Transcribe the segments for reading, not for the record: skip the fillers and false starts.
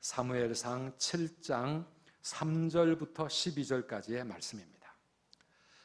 사무엘상 7장 3절부터 12절까지의 말씀입니다.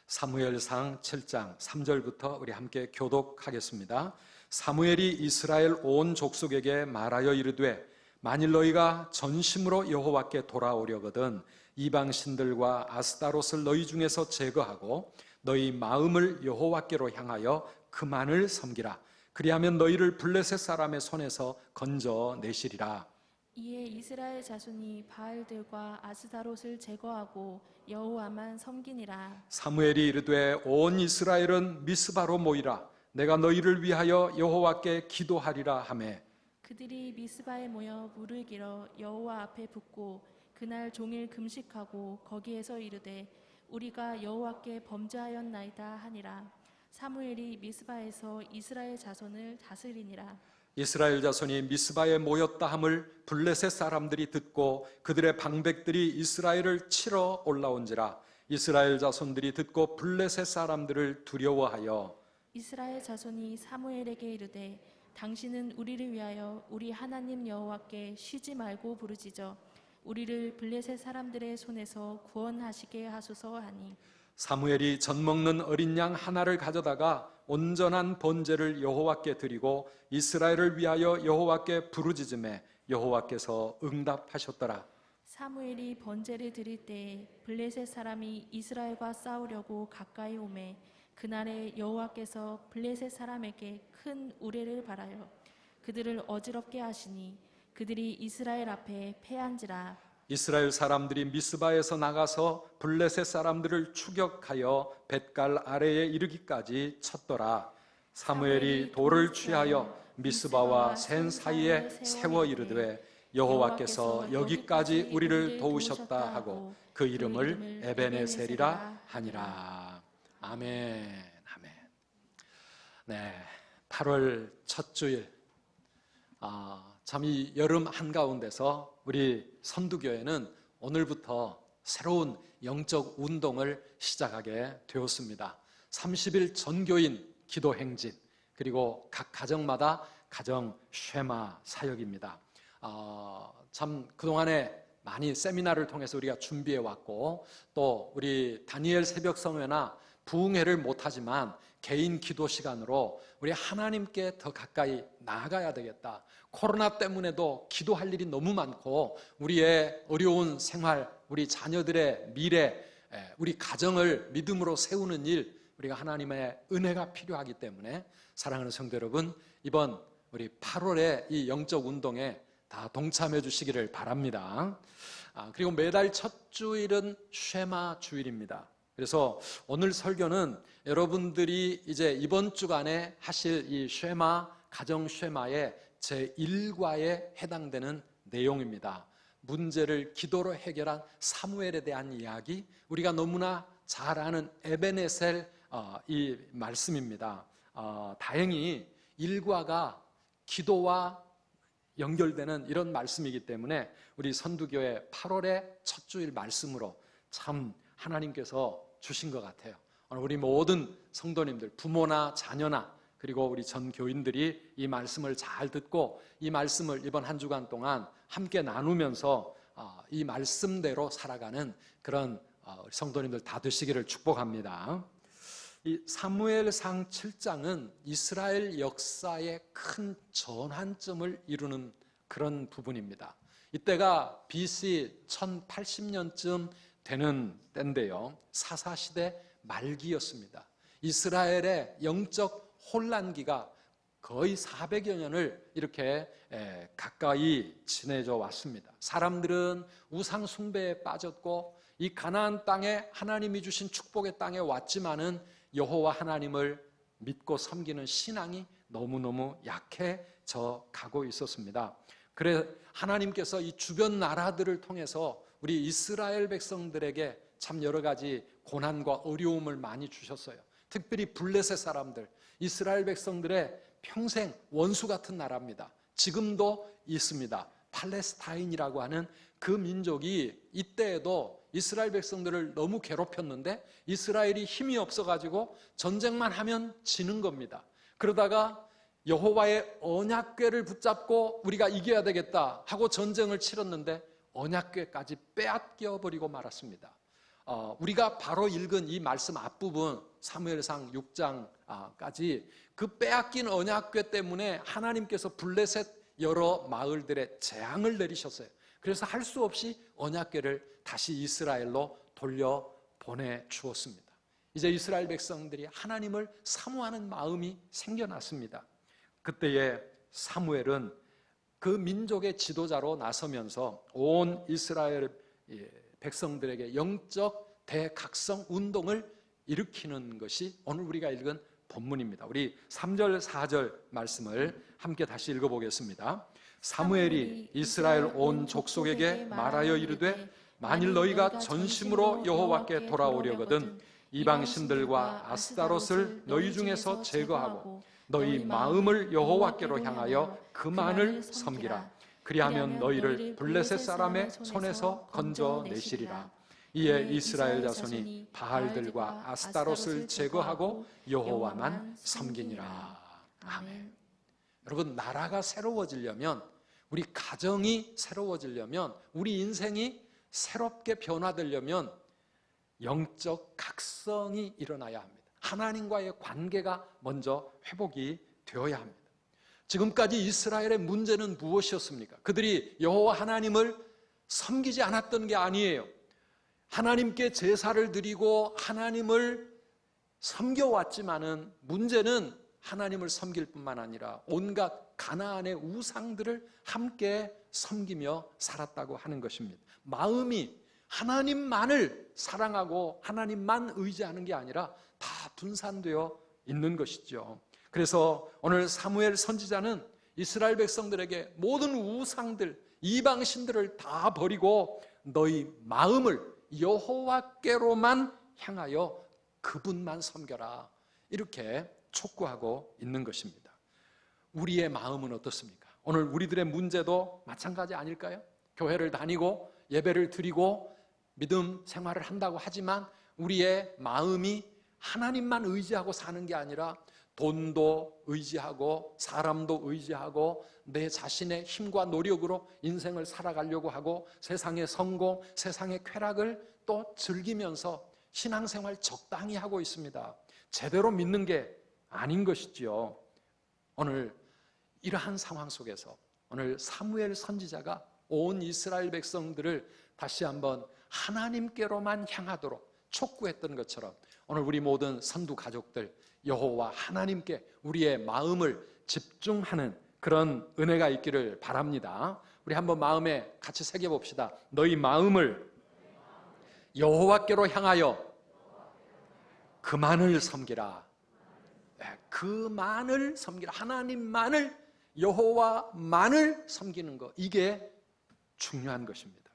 사무엘상 7장 3절부터 우리 함께 교독하겠습니다. 사무엘이 이스라엘 온 족속에게 말하여 이르되 만일 너희가 전심으로 여호와께 돌아오려거든 이방 신들과 아스타롯을 너희 중에서 제거하고 너희 마음을 여호와께로 향하여 그만을 섬기라. 그리하면 너희를 블레셋 사람의 손에서 건져내시리라. 이에 이스라엘 자손이 바알들과 아스타롯을 제거하고 여호와만 섬기니라. 사무엘이 이르되 온 이스라엘은 미스바로 모이라. 내가 너희를 위하여 여호와께 기도하리라 하매 그들이 미스바에 모여 물을 길어 여호와 앞에 붓고 그날 종일 금식하고 거기에서 이르되 우리가 여호와께 범죄하였나이다 하니라. 사무엘이 미스바에서 이스라엘 자손을 다스리니라. 이스라엘 자손이 미스바에 모였다 함을 블레셋 사람들이 듣고 그들의 방백들이 이스라엘을 치러 올라온지라. 이스라엘 자손들이 듣고 블레셋 사람들을 두려워하여 이스라엘 자손이 사무엘에게 이르되 당신은 우리를 위하여 우리 하나님 여호와께 쉬지 말고 부르짖어 우리를 블레셋 사람들의 손에서 구원하시게 하소서 하니 사무엘이 젖 먹는 어린 양 하나를 가져다가 온전한 번제를 여호와께 드리고 이스라엘을 위하여 여호와께 부르짖음에 여호와께서 응답하셨더라. 사무엘이 번제를 드릴 때에 블레셋 사람이 이스라엘과 싸우려고 가까이 오매 그날에 여호와께서 블레셋 사람에게 큰 우레를 발하여 그들을 어지럽게 하시니 그들이 이스라엘 앞에 패한지라. 이스라엘 사람들이 미스바에서 나가서 블레셋 사람들을 추격하여 벳갈 아래에 이르기까지 쳤더라. 사무엘이 돌을 취하여 미스바와 센 사이에 세워 이르되 여호와께서 여기까지 우리를 도우셨다 하고 그 이름을 에베네셀이라 하니라. 아멘. 아멘. 네, 8월 첫 주일, 참 이 여름 한가운데서 우리 선두교회는 오늘부터 새로운 영적 운동을 시작하게 되었습니다. 30일 전교인 기도 행진, 그리고 각 가정마다 가정 쉐마 사역입니다. 참 그동안에 많이 세미나를 통해서 우리가 준비해 왔고 또 우리 다니엘 새벽 성회나 부흥회를 못하지만 개인 기도 시간으로 우리 하나님께 더 가까이 나아가야 되겠다. 코로나 때문에도 기도할 일이 너무 많고 우리의 어려운 생활, 우리 자녀들의 미래, 우리 가정을 믿음으로 세우는 일, 우리가 하나님의 은혜가 필요하기 때문에 사랑하는 성도 여러분, 이번 우리 8월의 이 영적 운동에 다 동참해 주시기를 바랍니다. 그리고 매달 첫 주일은 쉐마 주일입니다. 그래서 오늘 설교는 여러분들이 이제 이번 주간에 하실 이 쉐마, 가정 쉐마의 제1과에 해당되는 내용입니다. 문제를 기도로 해결한 사무엘에 대한 이야기, 우리가 너무나 잘 아는 에베네셀 이 말씀입니다. 다행히 1과가 기도와 연결되는 이런 말씀이기 때문에 우리 선두교회 8월의 첫 주일 말씀으로 참 하나님께서 주신 것 같아요. 오늘 우리 모든 성도님들, 부모나 자녀나 그리고 우리 전 교인들이 이 말씀을 잘 듣고 이 말씀을 이번 한 주간 동안 함께 나누면서 이 말씀대로 살아가는 그런 성도님들 다 되시기를 축복합니다. 이 사무엘상 7장은 이스라엘 역사의 큰 전환점을 이루는 그런 부분입니다. 이때가 BC 1080년쯤 되는 때인데요, 사사시대 말기였습니다. 이스라엘의 영적 혼란기가 거의 400여 년을 이렇게 가까이 지내져 왔습니다. 사람들은 우상 숭배에 빠졌고 이 가나안 땅에 하나님이 주신 축복의 땅에 왔지만은 여호와 하나님을 믿고 섬기는 신앙이 너무너무 약해져 가고 있었습니다. 그래 하나님께서 이 주변 나라들을 통해서 우리 이스라엘 백성들에게 참 여러 가지 고난과 어려움을 많이 주셨어요. 특별히 블레셋 사람들, 이스라엘 백성들의 평생 원수 같은 나라입니다. 지금도 있습니다. 팔레스타인이라고 하는 그 민족이 이때에도 이스라엘 백성들을 너무 괴롭혔는데 이스라엘이 힘이 없어가지고 전쟁만 하면 지는 겁니다. 그러다가 여호와의 언약궤를 붙잡고 우리가 이겨야 되겠다 하고 전쟁을 치렀는데 언약궤까지 빼앗겨 버리고 말았습니다. 우리가 바로 읽은 이 말씀 앞부분 사무엘상 6장까지 그 빼앗긴 언약궤 때문에 하나님께서 블레셋 여러 마을들에 재앙을 내리셨어요. 그래서 할 수 없이 언약궤를 다시 이스라엘로 돌려 보내주었습니다. 이제 이스라엘 백성들이 하나님을 사모하는 마음이 생겨났습니다. 그때에 사무엘은 그 민족의 지도자로 나서면서 온 이스라엘 백성들에게 영적 대각성 운동을 일으키는 것이 오늘 우리가 읽은 본문입니다. 우리 3절 4절 말씀을 함께 다시 읽어보겠습니다. 사무엘이 이스라엘 온 족속에게 말하여 이르되 만일 너희가 전심으로 여호와께 돌아오려거든 이방 신들과 아스타롯을 너희 중에서 제거하고 너희 마음을 여호와께로 향하여 그만을 섬기라. 그리하면 너희를 블레셋 사람의 손에서 건져내시리라. 이에 이스라엘 자손이 바알들과 아스타롯을 제거하고 여호와만 섬기니라. 아멘. 여러분, 나라가 새로워지려면, 우리 가정이 새로워지려면, 우리 인생이 새롭게 변화되려면 영적 각성이 일어나야 합니다. 하나님과의 관계가 먼저 회복이 되어야 합니다. 지금까지 이스라엘의 문제는 무엇이었습니까? 그들이 여호와 하나님을 섬기지 않았던 게 아니에요. 하나님께 제사를 드리고 하나님을 섬겨왔지만은 문제는 하나님을 섬길 뿐만 아니라 온갖 가나안의 우상들을 함께 섬기며 살았다고 하는 것입니다. 마음이 하나님만을 사랑하고 하나님만 의지하는 게 아니라 다 분산되어 있는 것이죠. 그래서 오늘 사무엘 선지자는 이스라엘 백성들에게 모든 우상들, 이방신들을 다 버리고 너희 마음을 여호와께로만 향하여 그분만 섬겨라, 이렇게 촉구하고 있는 것입니다. 우리의 마음은 어떻습니까? 오늘 우리들의 문제도 마찬가지 아닐까요? 교회를 다니고 예배를 드리고 믿음 생활을 한다고 하지만 우리의 마음이 하나님만 의지하고 사는 게 아니라 돈도 의지하고 사람도 의지하고 내 자신의 힘과 노력으로 인생을 살아가려고 하고 세상의 성공, 세상의 쾌락을 또 즐기면서 신앙생활 적당히 하고 있습니다. 제대로 믿는 게 아닌 것이지요. 오늘 이러한 상황 속에서 오늘 사무엘 선지자가 온 이스라엘 백성들을 다시 한번 하나님께로만 향하도록 촉구했던 것처럼 오늘 우리 모든 선두 가족들 여호와 하나님께 우리의 마음을 집중하는 그런 은혜가 있기를 바랍니다. 우리 한번 마음에 같이 새겨봅시다. 너희 마음을 여호와께로 향하여 그만을 섬기라. 그만을 섬기라. 하나님만을, 여호와만을 섬기는 것, 이게 중요한 것입니다.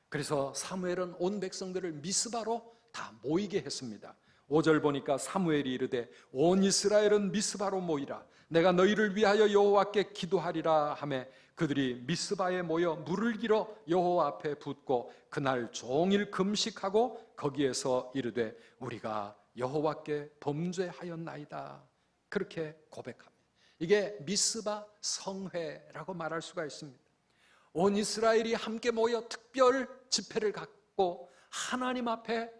그래서 사무엘은 온 백성들을 미스바로 다 모이게 했습니다. 5절 보니까 사무엘이 이르되 온 이스라엘은 미스바로 모이라. 내가 너희를 위하여 여호와께 기도하리라 하매 그들이 미스바에 모여 물을 길어 여호와 앞에 붓고 그날 종일 금식하고 거기에서 이르되 우리가 여호와께 범죄하였나이다. 그렇게 고백합니다. 이게 미스바 성회라고 말할 수가 있습니다. 온 이스라엘이 함께 모여 특별 집회를 갖고 하나님 앞에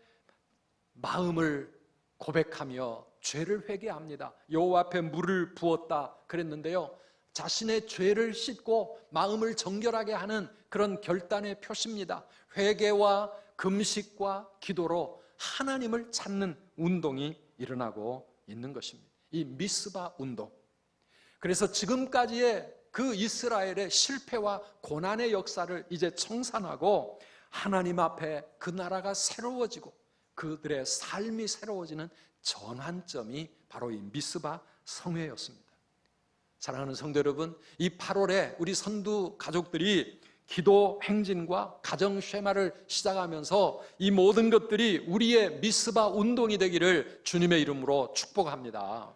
마음을 고백하며 죄를 회개합니다. 여호와 앞에 물을 부었다 그랬는데요, 자신의 죄를 씻고 마음을 정결하게 하는 그런 결단의 표시입니다. 회개와 금식과 기도로 하나님을 찾는 운동이 일어나고 있는 것입니다. 이 미스바 운동. 그래서 지금까지의 그 이스라엘의 실패와 고난의 역사를 이제 청산하고 하나님 앞에 그 나라가 새로워지고 그들의 삶이 새로워지는 전환점이 바로 이 미스바 성회였습니다. 사랑하는 성도 여러분, 이 8월에 우리 선두 가족들이 기도 행진과 가정 쉐마를 시작하면서 이 모든 것들이 우리의 미스바 운동이 되기를 주님의 이름으로 축복합니다.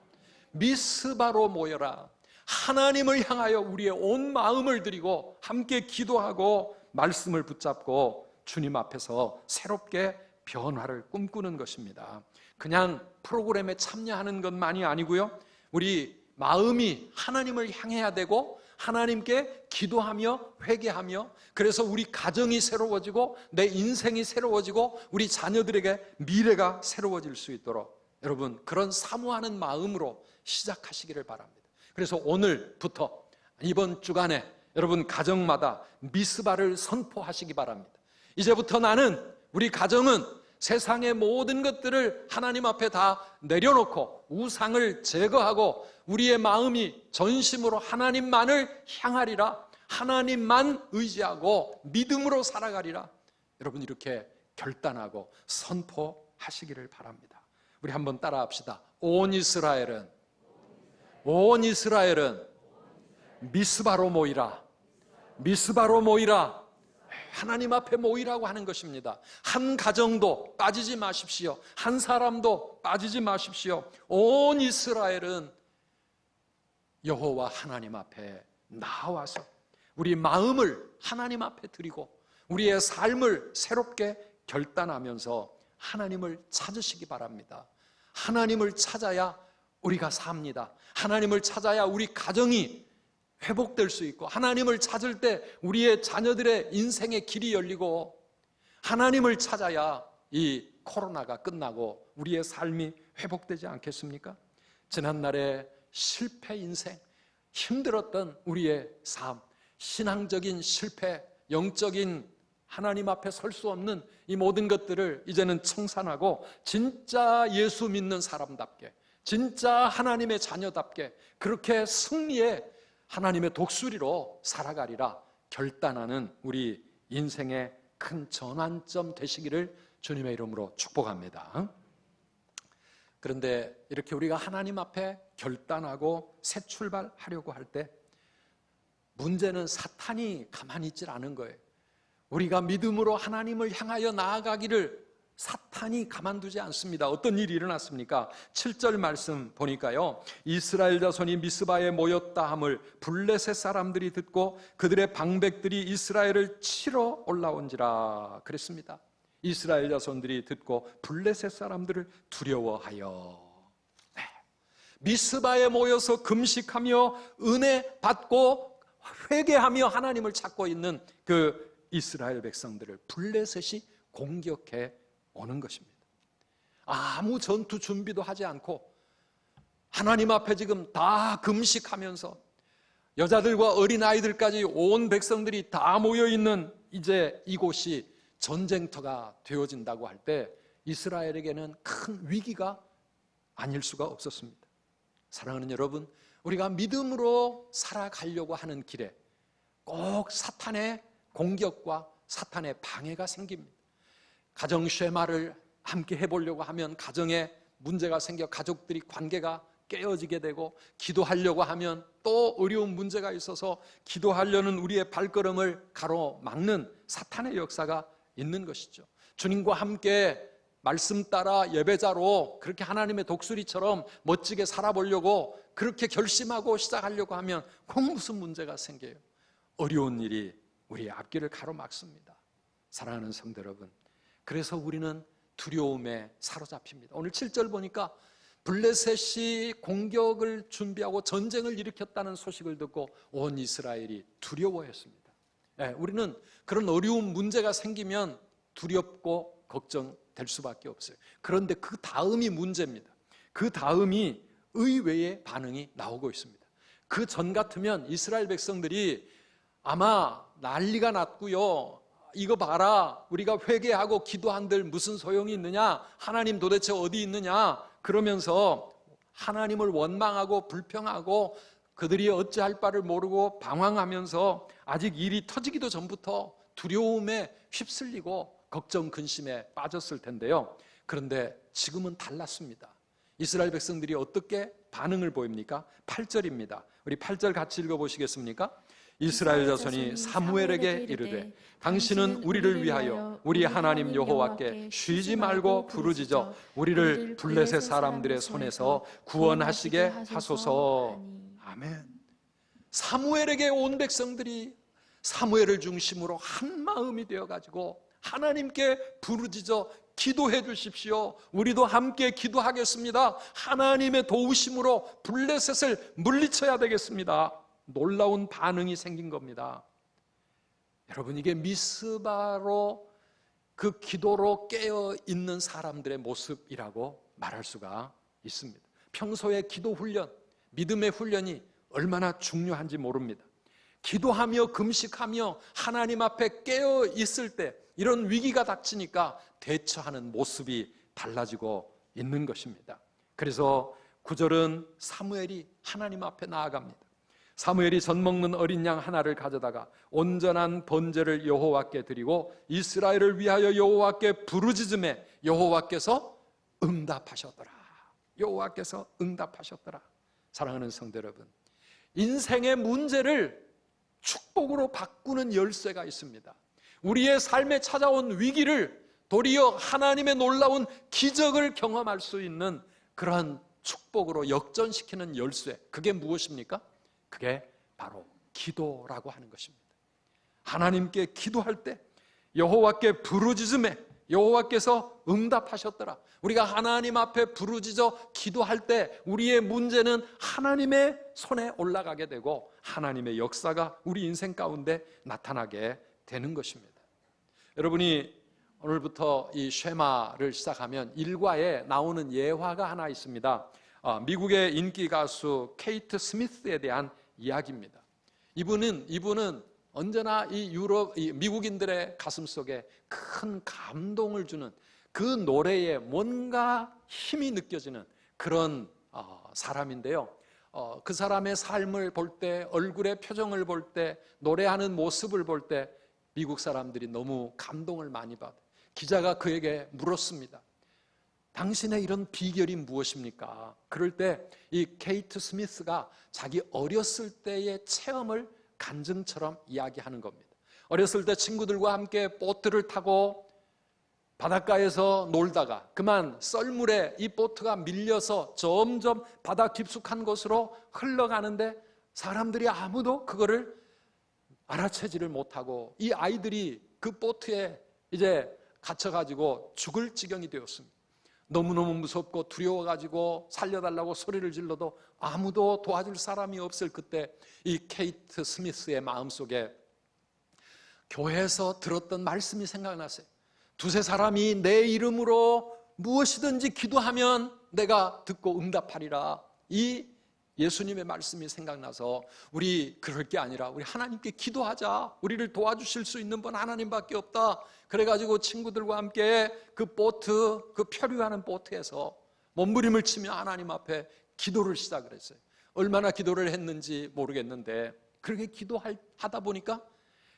미스바로 모여라. 하나님을 향하여 우리의 온 마음을 드리고 함께 기도하고 말씀을 붙잡고 주님 앞에서 새롭게 변화를 꿈꾸는 것입니다. 그냥 프로그램에 참여하는 것만이 아니고요, 우리 마음이 하나님을 향해야 되고 하나님께 기도하며 회개하며, 그래서 우리 가정이 새로워지고 내 인생이 새로워지고 우리 자녀들에게 미래가 새로워질 수 있도록 여러분 그런 사모하는 마음으로 시작하시기를 바랍니다. 그래서 오늘부터 이번 주간에 여러분 가정마다 미스바를 선포하시기 바랍니다. 이제부터 나는, 우리 가정은 세상의 모든 것들을 하나님 앞에 다 내려놓고 우상을 제거하고 우리의 마음이 전심으로 하나님만을 향하리라, 하나님만 의지하고 믿음으로 살아가리라. 여러분 이렇게 결단하고 선포하시기를 바랍니다. 우리 한번 따라합시다. 온 이스라엘은 미스바로 모이라. 미스바로 모이라. 하나님 앞에 모이라고 하는 것입니다. 한 가정도 빠지지 마십시오. 한 사람도 빠지지 마십시오. 온 이스라엘은 여호와 하나님 앞에 나와서 우리 마음을 하나님 앞에 드리고 우리의 삶을 새롭게 결단하면서 하나님을 찾으시기 바랍니다. 하나님을 찾아야 우리가 삽니다. 하나님을 찾아야 우리 가정이 회복될 수 있고, 하나님을 찾을 때 우리의 자녀들의 인생의 길이 열리고, 하나님을 찾아야 이 코로나가 끝나고 우리의 삶이 회복되지 않겠습니까? 지난날의 실패 인생, 힘들었던 우리의 삶, 신앙적인 실패, 영적인 하나님 앞에 설 수 없는 이 모든 것들을 이제는 청산하고 진짜 예수 믿는 사람답게, 진짜 하나님의 자녀답게 그렇게 승리의 하나님의 독수리로 살아가리라 결단하는 우리 인생의 큰 전환점 되시기를 주님의 이름으로 축복합니다. 그런데 이렇게 우리가 하나님 앞에 결단하고 새 출발하려고 할 때 문제는 사탄이 가만히 있질 않은 거예요. 우리가 믿음으로 하나님을 향하여 나아가기를 사탄이 가만두지 않습니다. 어떤 일이 일어났습니까? 7절 말씀 보니까요, 이스라엘 자손이 미스바에 모였다 함을 블레셋 사람들이 듣고 그들의 방백들이 이스라엘을 치러 올라온지라 그랬습니다. 이스라엘 자손들이 듣고 블레셋 사람들을 두려워하여, 미스바에 모여서 금식하며 은혜 받고 회개하며 하나님을 찾고 있는 그 이스라엘 백성들을 블레셋이 공격해 오는 것입니다. 아무 전투 준비도 하지 않고 하나님 앞에 지금 다 금식하면서 여자들과 어린아이들까지 온 백성들이 다 모여있는 이제 이곳이 전쟁터가 되어진다고 할 때 이스라엘에게는 큰 위기가 아닐 수가 없었습니다. 사랑하는 여러분, 우리가 믿음으로 살아가려고 하는 길에 꼭 사탄의 공격과 사탄의 방해가 생깁니다. 가정 쉐마를 함께 해보려고 하면 가정에 문제가 생겨 가족들이 관계가 깨어지게 되고, 기도하려고 하면 또 어려운 문제가 있어서 기도하려는 우리의 발걸음을 가로막는 사탄의 역사가 있는 것이죠. 주님과 함께 말씀 따라 예배자로 그렇게 하나님의 독수리처럼 멋지게 살아보려고 그렇게 결심하고 시작하려고 하면 꼭 무슨 문제가 생겨요. 어려운 일이 우리의 앞길을 가로막습니다. 사랑하는 성도 여러분, 그래서 우리는 두려움에 사로잡힙니다. 오늘 7절 보니까 블레셋이 공격을 준비하고 전쟁을 일으켰다는 소식을 듣고 온 이스라엘이 두려워했습니다. 우리는 그런 어려운 문제가 생기면 두렵고 걱정될 수밖에 없어요. 그런데 그 다음이 문제입니다. 그 다음이 의외의 반응이 나오고 있습니다. 그 전 같으면 이스라엘 백성들이 아마 난리가 났고요, 이거 봐라, 우리가 회개하고 기도한들 무슨 소용이 있느냐, 하나님 도대체 어디 있느냐, 그러면서 하나님을 원망하고 불평하고 그들이 어찌할 바를 모르고 방황하면서 아직 일이 터지기도 전부터 두려움에 휩쓸리고 걱정 근심에 빠졌을 텐데요. 그런데 지금은 달랐습니다. 이스라엘 백성들이 어떻게 반응을 보입니까? 8절입니다. 우리 8절 같이 읽어보시겠습니까? 이스라엘 자손이 사무엘에게 이르되 당신은 우리를 위하여 우리 하나님 여호와께 쉬지 말고 부르짖어 우리를 블레셋 사람들의 손에서 구원하시게 하소서. 아멘. 사무엘에게 온 백성들이 사무엘을 중심으로 한 마음이 되어가지고 하나님께 부르짖어 기도해 주십시오. 우리도 함께 기도하겠습니다. 하나님의 도우심으로 블레셋을 물리쳐야 되겠습니다. 놀라운 반응이 생긴 겁니다. 여러분, 이게 미스바로 그 기도로 깨어 있는 사람들의 모습이라고 말할 수가 있습니다. 평소에 기도 훈련, 믿음의 훈련이 얼마나 중요한지 모릅니다. 기도하며 금식하며 하나님 앞에 깨어 있을 때 이런 위기가 닥치니까 대처하는 모습이 달라지고 있는 것입니다. 그래서 9절은 사무엘이 하나님 앞에 나아갑니다. 사무엘이 젖 먹는 어린 양 하나를 가져다가 온전한 번제를 여호와께 드리고 이스라엘을 위하여 여호와께 부르짖음에 여호와께서 응답하셨더라. 여호와께서 응답하셨더라. 사랑하는 성도 여러분, 인생의 문제를 축복으로 바꾸는 열쇠가 있습니다. 우리의 삶에 찾아온 위기를 도리어 하나님의 놀라운 기적을 경험할 수 있는 그러한 축복으로 역전시키는 열쇠, 그게 무엇입니까? 그게 바로 기도라고 하는 것입니다. 하나님께 기도할 때 여호와께 부르짖음에 여호와께서 응답하셨더라. 우리가 하나님 앞에 부르짖어 기도할 때 우리의 문제는 하나님의 손에 올라가게 되고 하나님의 역사가 우리 인생 가운데 나타나게 되는 것입니다. 여러분이 오늘부터 이 쉐마를 시작하면 일과에 나오는 예화가 하나 있습니다. 미국의 인기 가수 케이트 스미스에 대한 이야기입니다. 이분은 언제나 이 미국인들의 가슴 속에 큰 감동을 주는 그 노래에 뭔가 힘이 느껴지는 그런 사람인데요. 그 사람의 삶을 볼 때, 얼굴의 표정을 볼 때, 노래하는 모습을 볼 때 미국 사람들이 너무 감동을 많이 받아요. 기자가 그에게 물었습니다. 당신의 이런 비결이 무엇입니까? 그럴 때 이 케이트 스미스가 자기 어렸을 때의 체험을 간증처럼 이야기하는 겁니다. 어렸을 때 친구들과 함께 보트를 타고 바닷가에서 놀다가 그만 썰물에 이 보트가 밀려서 점점 바다 깊숙한 곳으로 흘러가는데 사람들이 아무도 그거를 알아채지를 못하고 이 아이들이 그 보트에 이제 갇혀가지고 죽을 지경이 되었습니다. 너무너무 무섭고 두려워가지고 살려달라고 소리를 질러도 아무도 도와줄 사람이 없을 그때 이 케이트 스미스의 마음속에 교회에서 들었던 말씀이 생각났어요. 두세 사람이 내 이름으로 무엇이든지 기도하면 내가 듣고 응답하리라. 이 예수님의 말씀이 생각나서 우리 그럴 게 아니라 우리 하나님께 기도하자. 우리를 도와주실 수 있는 분 하나님밖에 없다. 그래가지고 친구들과 함께 그 보트, 그漂流하는 보트에서 몸부림을 치며 하나님 앞에 기도를 시작을 했어요. 얼마나 기도를 했는지 모르겠는데 그렇게 기도하다 보니까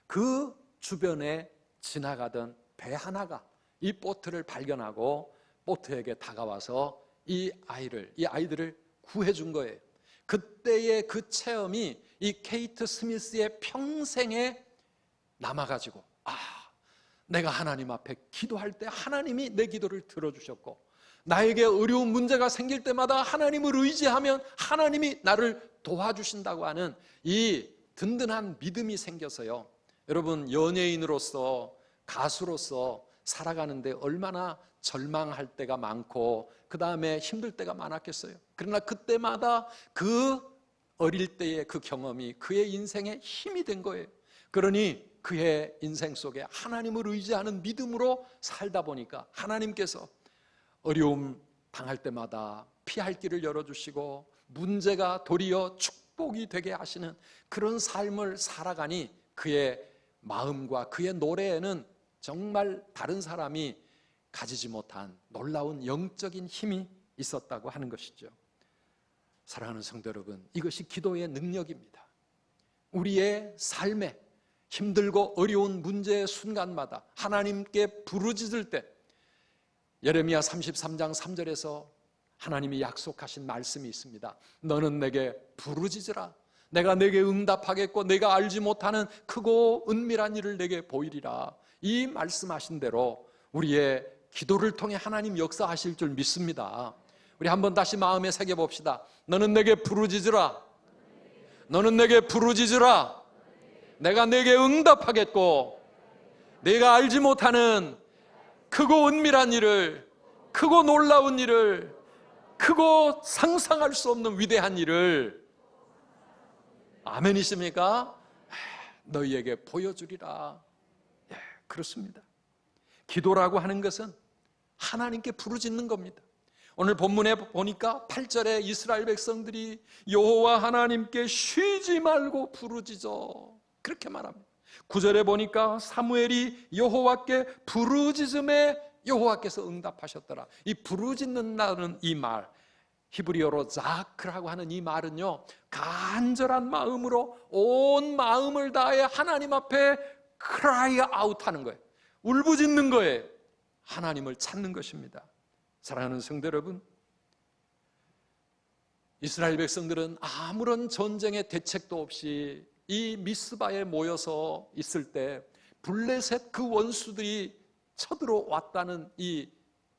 그 주변에 지나가던 배 하나가 이 보트를 발견하고 보트에게 다가와서 이 아이들을 구해준 거예요. 그때의 그 체험이 이 케이트 스미스의 평생에 남아가지고 내가 하나님 앞에 기도할 때 하나님이 내 기도를 들어주셨고 나에게 어려운 문제가 생길 때마다 하나님을 의지하면 하나님이 나를 도와주신다고 하는 이 든든한 믿음이 생겨서요. 여러분, 연예인으로서 가수로서 살아가는데 얼마나 절망할 때가 많고 그 다음에 힘들 때가 많았겠어요. 그러나 그때마다 그 어릴 때의 그 경험이 그의 인생에 힘이 된 거예요. 그러니 그의 인생 속에 하나님을 의지하는 믿음으로 살다 보니까 하나님께서 어려움 당할 때마다 피할 길을 열어주시고 문제가 도리어 축복이 되게 하시는 그런 삶을 살아가니 그의 마음과 그의 노래에는 정말 다른 사람이 가지지 못한 놀라운 영적인 힘이 있었다고 하는 것이죠. 사랑하는 성도 여러분, 이것이 기도의 능력입니다. 우리의 삶에 힘들고 어려운 문제의 순간마다 하나님께 부르짖을 때 예레미야 33장 3절에서 하나님이 약속하신 말씀이 있습니다. 너는 내게 부르짖으라. 내가 내게 응답하겠고 내가 알지 못하는 크고 은밀한 일을 내게 보이리라. 이 말씀하신 대로 우리의 기도를 통해 하나님 역사하실 줄 믿습니다. 우리 한번 다시 마음에 새겨봅시다. 너는 내게 부르짖으라. 너는 내게 부르짖으라. 내가 내게 응답하겠고 내가 알지 못하는 크고 은밀한 일을, 크고 놀라운 일을, 크고 상상할 수 없는 위대한 일을, 아멘이십니까? 너희에게 보여주리라. 예, 그렇습니다. 기도라고 하는 것은 하나님께 부르짖는 겁니다. 오늘 본문에 보니까 8절에 이스라엘 백성들이 여호와 하나님께 쉬지 말고 부르짖어, 그렇게 말합니다. 9절에 보니까 사무엘이 여호와께 부르짖음에 여호와께서 응답하셨더라. 이 부르짖는다는 이 말, 히브리어로 자크라고 하는 이 말은요, 간절한 마음으로 온 마음을 다해 하나님 앞에 cry out 하는 거예요. 울부짖는 거예요. 하나님을 찾는 것입니다. 사랑하는 성도 여러분, 이스라엘 백성들은 아무런 전쟁의 대책도 없이 이 미스바에 모여서 있을 때 블레셋 그 원수들이 쳐들어왔다는 이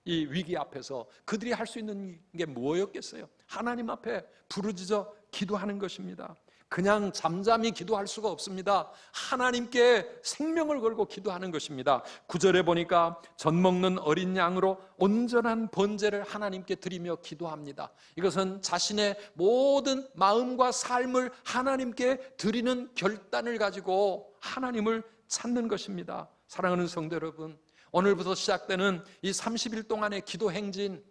위기 앞에서 그들이 할 수 있는 게 뭐였겠어요? 하나님 앞에 부르짖어 기도하는 것입니다. 그냥 잠잠히 기도할 수가 없습니다. 하나님께 생명을 걸고 기도하는 것입니다. 9절에 보니까 젖 먹는 어린 양으로 온전한 번제를 하나님께 드리며 기도합니다. 이것은 자신의 모든 마음과 삶을 하나님께 드리는 결단을 가지고 하나님을 찾는 것입니다. 사랑하는 성도 여러분, 오늘부터 시작되는 이 30일 동안의 기도 행진,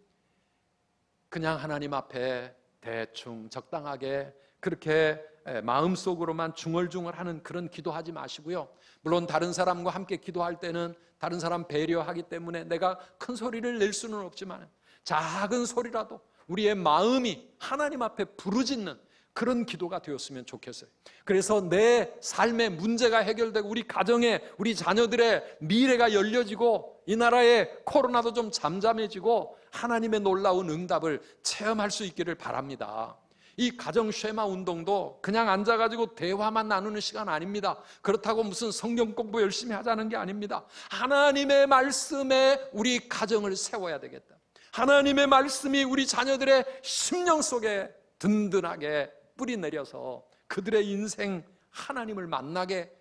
그냥 하나님 앞에 대충 적당하게 그렇게 마음속으로만 중얼중얼하는 그런 기도하지 마시고요. 물론 다른 사람과 함께 기도할 때는 다른 사람 배려하기 때문에 내가 큰 소리를 낼 수는 없지만 작은 소리라도 우리의 마음이 하나님 앞에 부르짖는 그런 기도가 되었으면 좋겠어요. 그래서 내 삶의 문제가 해결되고 우리 가정에 우리 자녀들의 미래가 열려지고 이 나라의 코로나도 좀 잠잠해지고 하나님의 놀라운 응답을 체험할 수 있기를 바랍니다. 이 가정 쉐마 운동도 그냥 앉아가지고 대화만 나누는 시간 아닙니다. 그렇다고 무슨 성경 공부 열심히 하자는 게 아닙니다. 하나님의 말씀에 우리 가정을 세워야 되겠다. 하나님의 말씀이 우리 자녀들의 심령 속에 든든하게 뿌리 내려서 그들의 인생 하나님을 만나게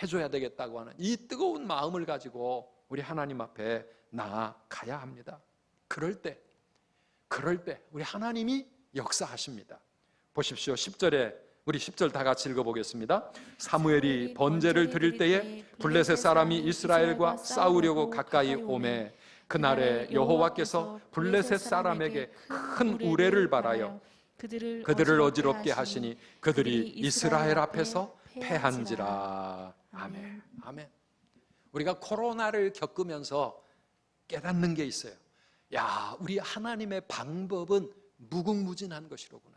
해줘야 되겠다고 하는 이 뜨거운 마음을 가지고 우리 하나님 앞에 나아가야 합니다. 그럴 때 우리 하나님이 역사하십니다. 보십시오. 10절에 우리 10절 다 같이 읽어보겠습니다. 사무엘이 번제를 드릴 때에 블레셋 사람이 이스라엘과 싸우려고 가까이 오매 그날에 여호와께서 블레셋 사람에게 큰 우레를 발하여 그들을 어지럽게 하시니 그들이 이스라엘 앞에서 패한지라. 아멘. 아멘. 우리가 코로나를 겪으면서 깨닫는 게 있어요. 야, 우리 하나님의 방법은 무궁무진한 것이로구나.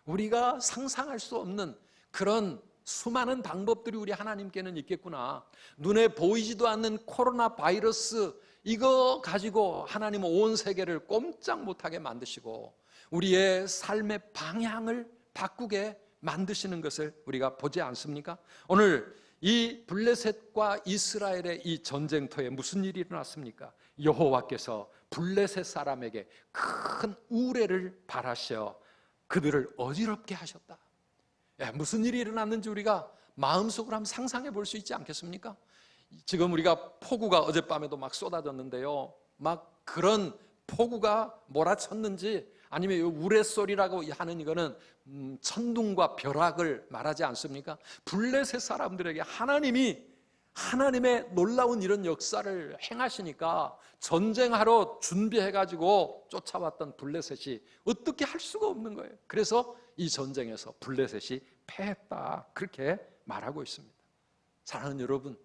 우리가 상상할 수 없는 그런 수많은 방법들이 우리 하나님께는 있겠구나. 눈에 보이지도 않는 코로나 바이러스, 이거 가지고 하나님은 온 세계를 꼼짝 못하게 만드시고 우리의 삶의 방향을 바꾸게 만드시는 것을 우리가 보지 않습니까? 오늘 이 블레셋과 이스라엘의 이 전쟁터에 무슨 일이 일어났습니까? 여호와께서 블레셋 사람에게 큰 우레를 발하셔 그들을 어지럽게 하셨다. 무슨 일이 일어났는지 우리가 마음속으로 한번 상상해 볼 수 있지 않겠습니까? 지금 우리가 폭우가 어젯밤에도 막 쏟아졌는데요, 막 그런 폭우가 몰아쳤는지 아니면 우레소리라고 하는 이거는 천둥과 벼락을 말하지 않습니까? 블레셋 사람들에게 하나님의 놀라운 이런 역사를 행하시니까 전쟁하러 준비해가지고 쫓아왔던 블레셋이 어떻게 할 수가 없는 거예요. 그래서 이 전쟁에서 블레셋이 패했다, 그렇게 말하고 있습니다. 사랑하는 여러분,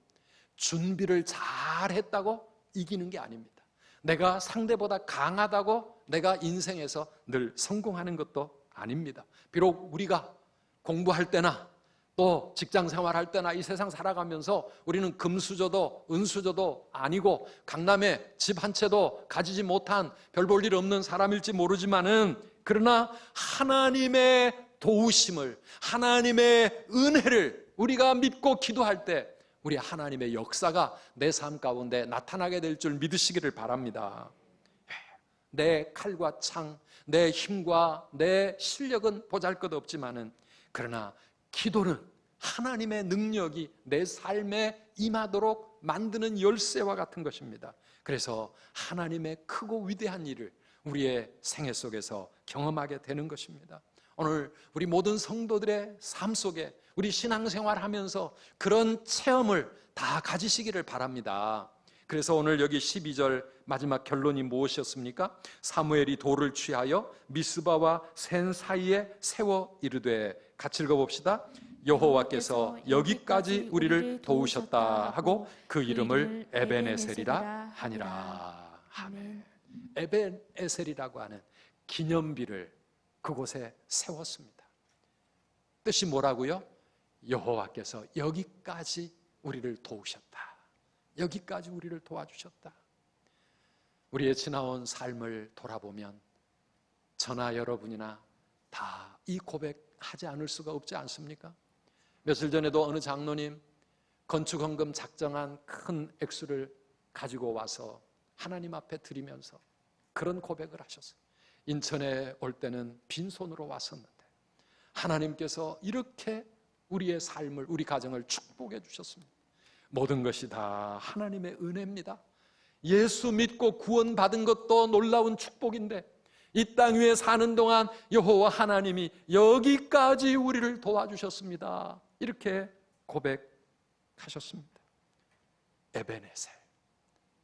준비를 잘 했다고 이기는 게 아닙니다. 내가 상대보다 강하다고 내가 인생에서 늘 성공하는 것도 아닙니다. 비록 우리가 공부할 때나 또 직장 생활할 때나 이 세상 살아가면서 우리는 금수저도 은수저도 아니고 강남에 집 한 채도 가지지 못한 별 볼 일 없는 사람일지 모르지만은 그러나 하나님의 도우심을, 하나님의 은혜를 우리가 믿고 기도할 때 우리 하나님의 역사가 내 삶 가운데 나타나게 될 줄 믿으시기를 바랍니다. 내 칼과 창, 내 힘과 내 실력은 보잘것없지만은 그러나 기도는 하나님의 능력이 내 삶에 임하도록 만드는 열쇠와 같은 것입니다. 그래서 하나님의 크고 위대한 일을 우리의 생애 속에서 경험하게 되는 것입니다. 오늘 우리 모든 성도들의 삶 속에 우리 신앙생활 하면서 그런 체험을 다 가지시기를 바랍니다. 그래서 오늘 여기 12절 마지막 결론이 무엇이었습니까? 사무엘이 돌을 취하여 미스바와 센 사이에 세워 이르되, 같이 읽어봅시다. 여호와께서 여기까지 우리를 도우셨다 하고 그 이름을 에벤에셀이라 하니라. 아멘. 에벤에셀이라고 하는 기념비를 그곳에 세웠습니다. 뜻이 뭐라고요? 여호와께서 여기까지 우리를 도우셨다. 여기까지 우리를 도와주셨다. 우리의 지나온 삶을 돌아보면 저나 여러분이나 다 이 고백하지 않을 수가 없지 않습니까? 며칠 전에도 어느 장로님 건축헌금 작정한 큰 액수를 가지고 와서 하나님 앞에 드리면서 그런 고백을 하셨어요. 인천에 올 때는 빈손으로 왔었는데 하나님께서 이렇게 우리의 삶을, 우리 가정을 축복해 주셨습니다. 모든 것이 다 하나님의 은혜입니다. 예수 믿고 구원받은 것도 놀라운 축복인데 이 땅 위에 사는 동안 여호와 하나님이 여기까지 우리를 도와주셨습니다. 이렇게 고백하셨습니다. 에벤에셀,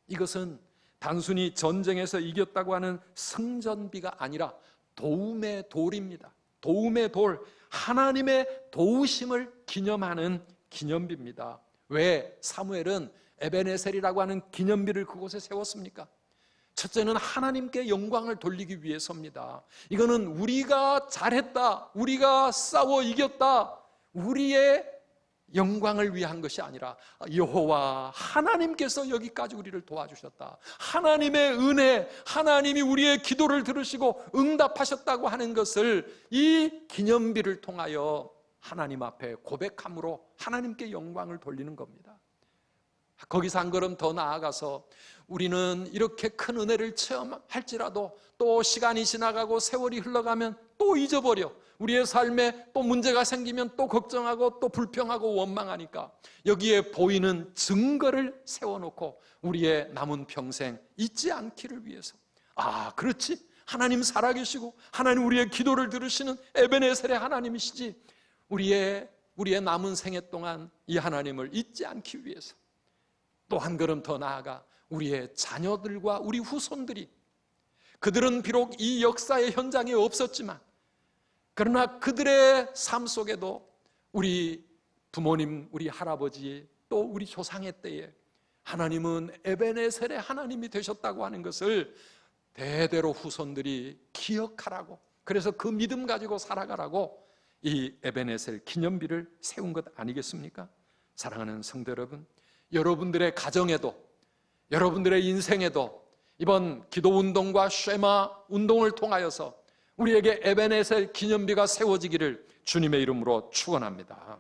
이것은 단순히 전쟁에서 이겼다고 하는 승전비가 아니라 도움의 돌입니다. 도움의 돌, 하나님의 도우심을 기념하는 기념비입니다. 왜 사무엘은 에벤에셀이라고 하는 기념비를 그곳에 세웠습니까? 첫째는 하나님께 영광을 돌리기 위해서입니다. 이거는 우리가 잘했다, 우리가 싸워 이겼다, 우리의 영광을 위한 것이 아니라 여호와 하나님께서 여기까지 우리를 도와주셨다, 하나님의 은혜, 하나님이 우리의 기도를 들으시고 응답하셨다고 하는 것을 이 기념비를 통하여 하나님 앞에 고백함으로 하나님께 영광을 돌리는 겁니다. 거기서 한 걸음 더 나아가서 우리는 이렇게 큰 은혜를 체험할지라도 또 시간이 지나가고 세월이 흘러가면 또 잊어버려. 우리의 삶에 또 문제가 생기면 또 걱정하고 또 불평하고 원망하니까 여기에 보이는 증거를 세워놓고 우리의 남은 평생 잊지 않기를 위해서, 아 그렇지, 하나님 살아계시고 하나님 우리의 기도를 들으시는 에벤에셀의 하나님이시지, 우리의 남은 생애 동안 이 하나님을 잊지 않기 위해서 또 한 걸음 더 나아가 우리의 자녀들과 우리 후손들이, 그들은 비록 이 역사의 현장에 없었지만 그러나 그들의 삶 속에도 우리 부모님, 우리 할아버지, 또 우리 조상의 때에 하나님은 에벤에셀의 하나님이 되셨다고 하는 것을 대대로 후손들이 기억하라고, 그래서 그 믿음 가지고 살아가라고 이 에벤에셀 기념비를 세운 것 아니겠습니까? 사랑하는 성도 여러분, 여러분들의 가정에도, 여러분들의 인생에도 이번 기도운동과 쉐마 운동을 통하여서 우리에게 에벤에셀 기념비가 세워지기를 주님의 이름으로 축원합니다.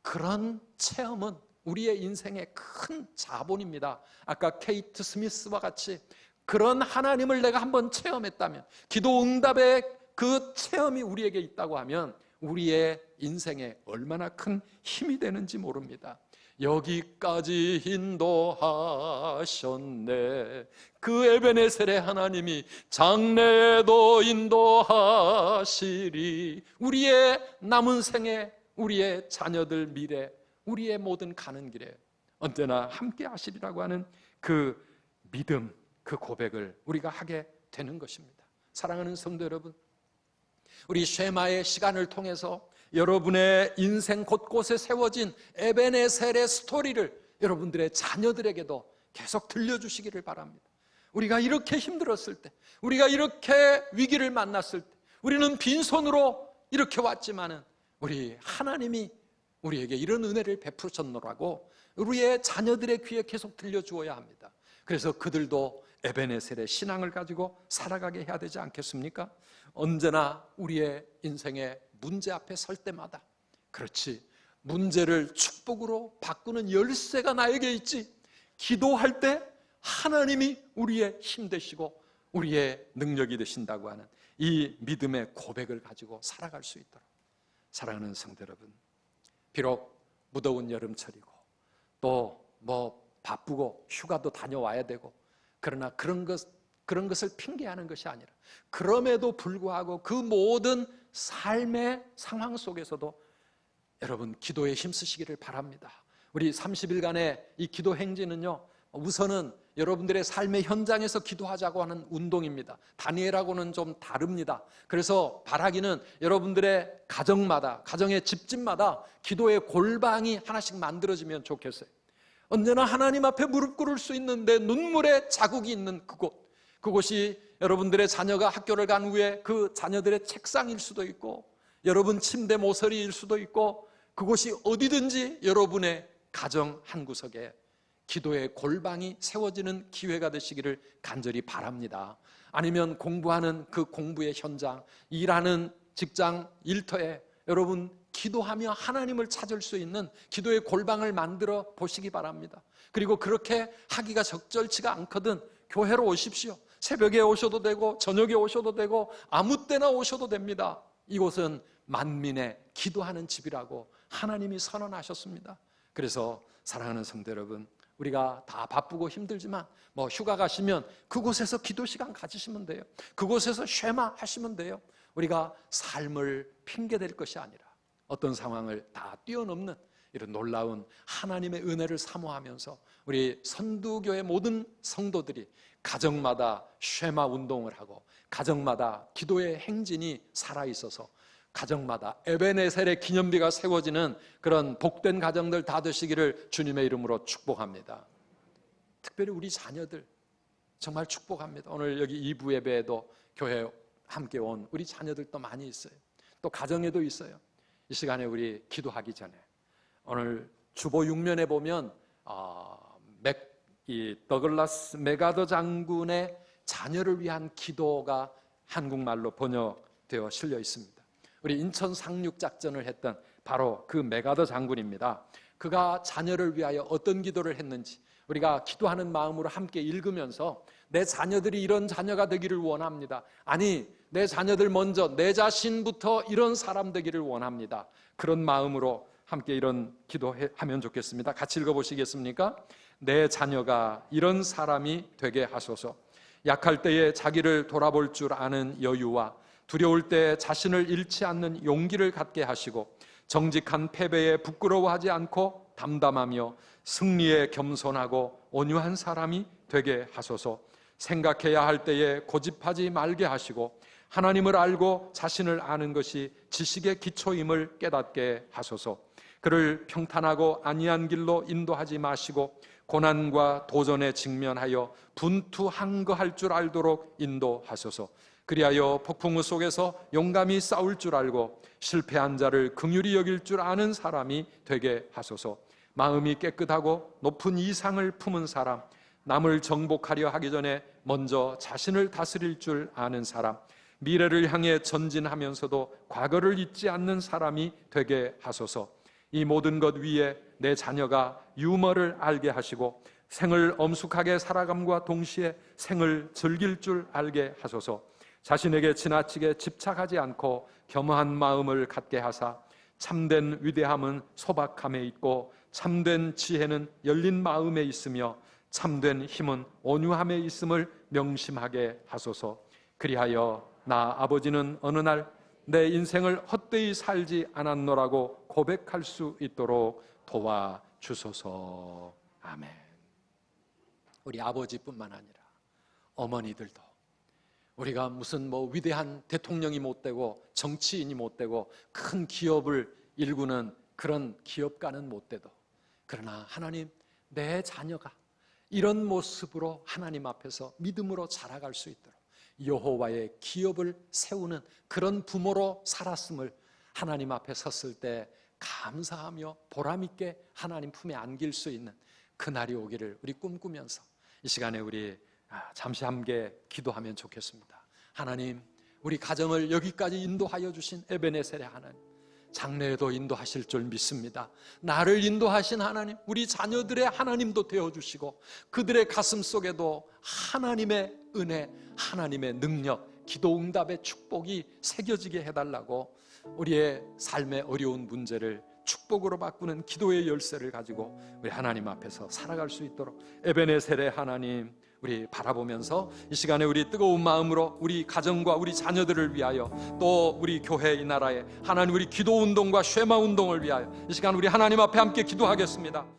그런 체험은 우리의 인생의 큰 자본입니다. 아까 케이트 스미스와 같이 그런 하나님을 내가 한번 체험했다면, 기도 응답의 그 체험이 우리에게 있다고 하면 우리의 인생에 얼마나 큰 힘이 되는지 모릅니다. 여기까지 인도하셨네, 그 에벤에셀의 하나님이 장래도 인도하시리. 우리의 남은 생에, 우리의 자녀들 미래, 우리의 모든 가는 길에 언제나 함께 하시리라고 하는 그 믿음, 그 고백을 우리가 하게 되는 것입니다. 사랑하는 성도 여러분, 우리 쉐마의 시간을 통해서 여러분의 인생 곳곳에 세워진 에벤에셀의 스토리를 여러분들의 자녀들에게도 계속 들려주시기를 바랍니다. 우리가 이렇게 힘들었을 때, 우리가 이렇게 위기를 만났을 때, 우리는 빈손으로 이렇게 왔지만은 우리 하나님이 우리에게 이런 은혜를 베푸셨노라고 우리의 자녀들의 귀에 계속 들려주어야 합니다. 그래서 그들도 에벤에셀의 신앙을 가지고 살아가게 해야 되지 않겠습니까? 언제나 우리의 인생의 문제 앞에 설 때마다, 그렇지, 문제를 축복으로 바꾸는 열쇠가 나에게 있지, 기도할 때 하나님이 우리의 힘 되시고 우리의 능력이 되신다고 하는 이 믿음의 고백을 가지고 살아갈 수 있도록, 사랑하는 성도 여러분, 비록 무더운 여름철이고 또 뭐 바쁘고 휴가도 다녀와야 되고, 그러나 그런 것을 핑계하는 것이 아니라 그럼에도 불구하고 그 모든 삶의 상황 속에서도 여러분 기도에 힘쓰시기를 바랍니다. 우리 30일간의 이 기도 행진은요, 우선은 여러분들의 삶의 현장에서 기도하자고 하는 운동입니다. 다니엘하고는 좀 다릅니다. 그래서 바라기는 여러분들의 가정마다, 가정의 집집마다 기도의 골방이 하나씩 만들어지면 좋겠어요. 언제나 하나님 앞에 무릎 꿇을 수 있는데 눈물의 자국이 있는 그곳이 여러분들의 자녀가 학교를 간 후에 그 자녀들의 책상일 수도 있고, 여러분 침대 모서리일 수도 있고, 그곳이 어디든지 여러분의 가정 한 구석에 기도의 골방이 세워지는 기회가 되시기를 간절히 바랍니다. 아니면 공부하는 그 공부의 현장, 일하는 직장 일터에 여러분 기도하며 하나님을 찾을 수 있는 기도의 골방을 만들어 보시기 바랍니다. 그리고 그렇게 하기가 적절치가 않거든 교회로 오십시오. 새벽에 오셔도 되고 저녁에 오셔도 되고 아무 때나 오셔도 됩니다. 이곳은 만민의 기도하는 집이라고 하나님이 선언하셨습니다. 그래서 사랑하는 성도 여러분, 우리가 다 바쁘고 힘들지만 뭐 휴가 가시면 그곳에서 기도 시간 가지시면 돼요. 그곳에서 쉐마 하시면 돼요. 우리가 삶을 핑계댈 것이 아니라 어떤 상황을 다 뛰어넘는 이런 놀라운 하나님의 은혜를 사모하면서 우리 선두교의 모든 성도들이 가정마다 쉐마 운동을 하고 가정마다 기도의 행진이 살아있어서 가정마다 에베네셀의 기념비가 세워지는 그런 복된 가정들 다 되시기를 주님의 이름으로 축복합니다. 특별히 우리 자녀들 정말 축복합니다. 오늘 여기 2부 예배에도 교회 함께 온 우리 자녀들도 많이 있어요. 또 가정에도 있어요. 이 시간에 우리 기도하기 전에 오늘 주보 6면에 보면 이 더글라스 맥아더 장군의 자녀를 위한 기도가 한국말로 번역되어 실려 있습니다. 우리 인천 상륙 작전을 했던 바로 그 맥아더 장군입니다. 그가 자녀를 위하여 어떤 기도를 했는지 우리가 기도하는 마음으로 함께 읽으면서 내 자녀들이 이런 자녀가 되기를 원합니다. 아니, 내 자녀들 먼저 내 자신부터 이런 사람 되기를 원합니다. 그런 마음으로 함께 이런 기도하면 좋겠습니다. 같이 읽어보시겠습니까? 내 자녀가 이런 사람이 되게 하소서. 약할 때에 자기를 돌아볼 줄 아는 여유와 두려울 때 자신을 잃지 않는 용기를 갖게 하시고 정직한 패배에 부끄러워하지 않고 담담하며 승리에 겸손하고 온유한 사람이 되게 하소서. 생각해야 할 때에 고집하지 말게 하시고 하나님을 알고 자신을 아는 것이 지식의 기초임을 깨닫게 하소서. 그를 평탄하고 안이한 길로 인도하지 마시고 고난과 도전에 직면하여 분투항거할 줄 알도록 인도하소서. 그리하여 폭풍우 속에서 용감히 싸울 줄 알고 실패한 자를 긍휼히 여길 줄 아는 사람이 되게 하소서. 마음이 깨끗하고 높은 이상을 품은 사람, 남을 정복하려 하기 전에 먼저 자신을 다스릴 줄 아는 사람, 미래를 향해 전진하면서도 과거를 잊지 않는 사람이 되게 하소서. 이 모든 것 위에 내 자녀가 유머를 알게 하시고 생을 엄숙하게 살아감과 동시에 생을 즐길 줄 알게 하소서. 자신에게 지나치게 집착하지 않고 겸허한 마음을 갖게 하사 참된 위대함은 소박함에 있고 참된 지혜는 열린 마음에 있으며 참된 힘은 온유함에 있음을 명심하게 하소서. 그리하여 나 아버지는 어느 날 내 인생을 헛되이 살지 않았노라고 고백할 수 있도록 도와주소서. 아멘. 우리 아버지뿐만 아니라 어머니들도 우리가 무슨 위대한 대통령이 못 되고 정치인이 못 되고 큰 기업을 일구는 그런 기업가는 못 돼도, 그러나 하나님, 내 자녀가 이런 모습으로 하나님 앞에서 믿음으로 자라갈 수 있도록 여호와의 기업을 세우는 그런 부모로 살았음을 하나님 앞에 섰을 때 감사하며 보람있게 하나님 품에 안길 수 있는 그날이 오기를 우리 꿈꾸면서 이 시간에 우리 잠시 함께 기도하면 좋겠습니다. 하나님, 우리 가정을 여기까지 인도하여 주신 에베네셀의 하나님, 장래에도 인도하실 줄 믿습니다. 나를 인도하신 하나님, 우리 자녀들의 하나님도 되어주시고 그들의 가슴 속에도 하나님의 은혜, 하나님의 능력, 기도응답의 축복이 새겨지게 해달라고 우리의 삶의 어려운 문제를 축복으로 바꾸는 기도의 열쇠를 가지고 우리 하나님 앞에서 살아갈 수 있도록 에베네셀의 하나님 우리 바라보면서 이 시간에 우리 뜨거운 마음으로 우리 가정과 우리 자녀들을 위하여 또 우리 교회 이 나라에 하나님 우리 기도 운동과 쉐마 운동을 위하여 이 시간 우리 하나님 앞에 함께 기도하겠습니다.